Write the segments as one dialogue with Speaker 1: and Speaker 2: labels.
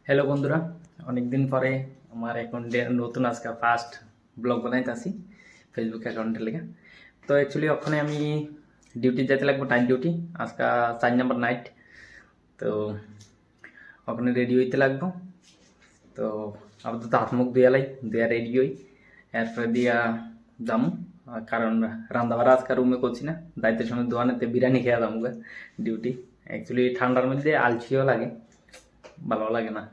Speaker 1: Hello বন্ধুরা, অনেকদিন পরে আমার অ্যাকাউন্টে নতুন আজকে ফার্স্ট ব্লগ বানাইতেছি ফেসবুক অ্যাকাউন্টের লেগে। তো অ্যাকচুয়ালি ওখানে আমি ডিউটি যেতে লাগবো, নাইট ডিউটি আজকে 4 নম্বর নাইট। তো ওখানে রেডি হইতে লাগবো। তো আপাতত হাত মুখ ধুয়ালাই ধুয়া রেডি হই, এরপরে দিয়া যামু। কারণ রান্না বাড়া আজকে রুমে করছি না, দায়িত্বের সময় দোয়ানেতে বিরিয়ানি খেয়ে যাবো ডিউটি। অ্যাকচুয়ালি ঠান্ডার মধ্যে আলসিও লাগে, ভালো লাগে না।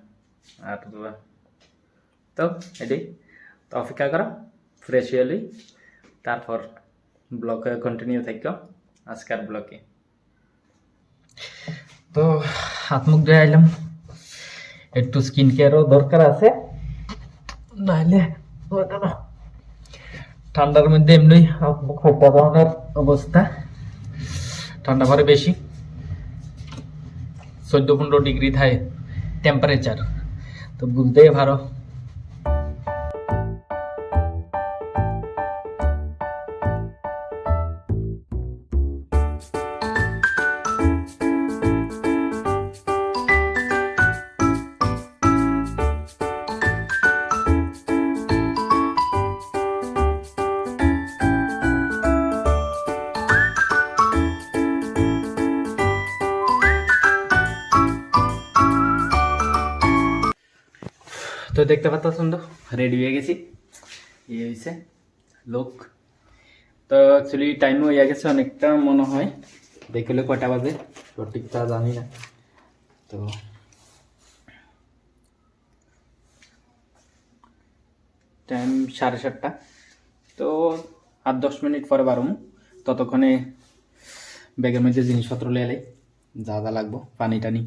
Speaker 1: আর তো এটাই, তো অপেক্ষা করো, ফ্রেশ হয়ে লই, তারপর ব্লগে কন্টিনিউ থাকো আজকের ব্লগে। তো হাত মুখ ধুয়ে আইলাম, একটু স্কিন কেয়ারও দরকার আছে, নাহলে ঠান্ডার মধ্যে এমনি হাত মুখ ফেটে যাওয়ার অবস্থা। ঠান্ডা পরে বেশি, 14-15 ডিগ্রি থাকে টেম্পারেচার, তো বুঝতেই পারো। তো দেখতে পাচ্ছেন, তো রেডি হয়ে গেছি, ইয়ে হয়েছে লোক। তো অ্যাকচুয়ালি টাইমও হয়ে গেছে অনেকটা মনে হয়, দেখলে কটা বাজে সঠিকটা জানি না। তো টাইম 7:30। তো 8-10 মিনিট পরে বারোমু, ততক্ষণে ব্যাগের মধ্যে জিনিসপত্র লিয়ে এলাই, যা যা লাগবো, পানি টানি,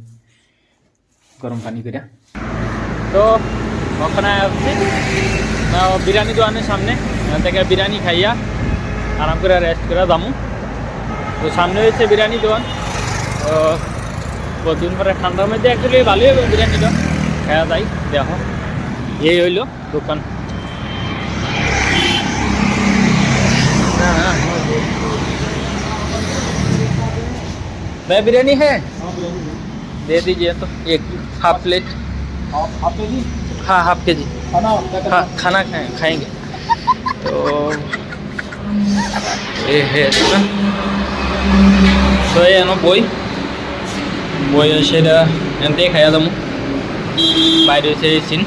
Speaker 1: গরম পানি করে। তো ওখানে আসছি বিরিয়ানি দোকানের সামনে, এখান থেকে বিরিয়ানি খাইয়া আরাম করে রেস্ট করে যাবো। তো সামনে হয়েছে বিরিয়ানি দোকান। তো কতদিন পরে ঠান্ডার মধ্যে অ্যাকচুয়ালি ভালোই হবে বিরিয়ানি দোকান, খাওয়া যায়। দেখো এই হইল দোকান। भाई बिरयानी है, दे दीजिए तो एक हाफ प्लेट। हाफ के जी? हाँ हाफ के जी। हाँ खाना खाएंगे। तो ये है इसका। तो ये ना বই সেটা এনতে খাইয়া যাবো, বাইরে এসে সিন।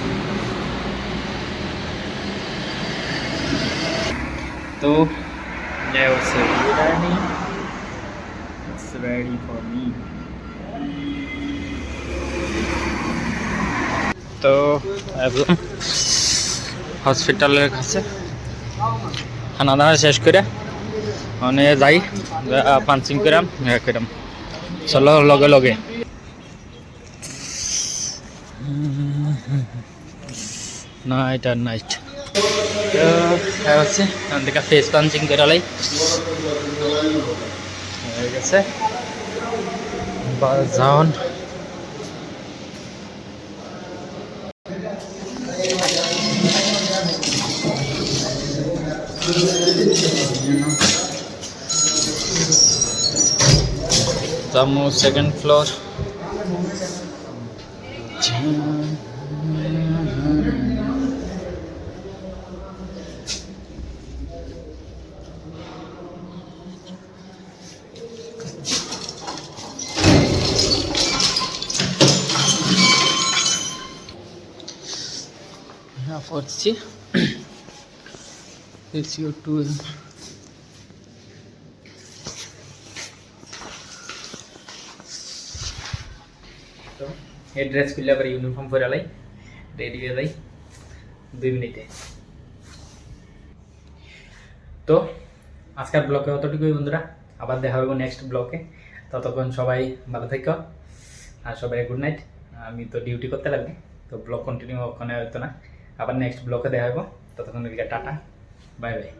Speaker 1: তো বিরিয়ানি ready for me. তো একদম হসপিটালের কাছে খানা দানা শেষ করে মানে যাই, পাঞ্চিং করাম করাম, চলো লগে লগে। নাইট আর নাইট হচ্ছে থেকে ফেস পাঞ্চিং করালাই হয়ে গেছে। যাওন যাবো সেকেন্ড ফ্লোর। পড়ছি SEO2। তো এই ড্রেস খুললে আবার ইউনিফর্ম পরে লাই, রেডি হয়ে যাই 2 মিনিটে। তো আজকের ব্লগে অতটুকুই বন্ধুরা, আবার দেখা হবে নেক্সট ব্লগে। ততক্ষণ সবাই ভালো থাকো আর সবাই গুড নাইট। আমি তো ডিউটি করতে লাগবে, তো ব্লগ কন্টিনিউ ওখানে হতো না, আবার নেক্সট ব্লগে দেখা হবো। ততক্ষণ টাটা, বাই বাই।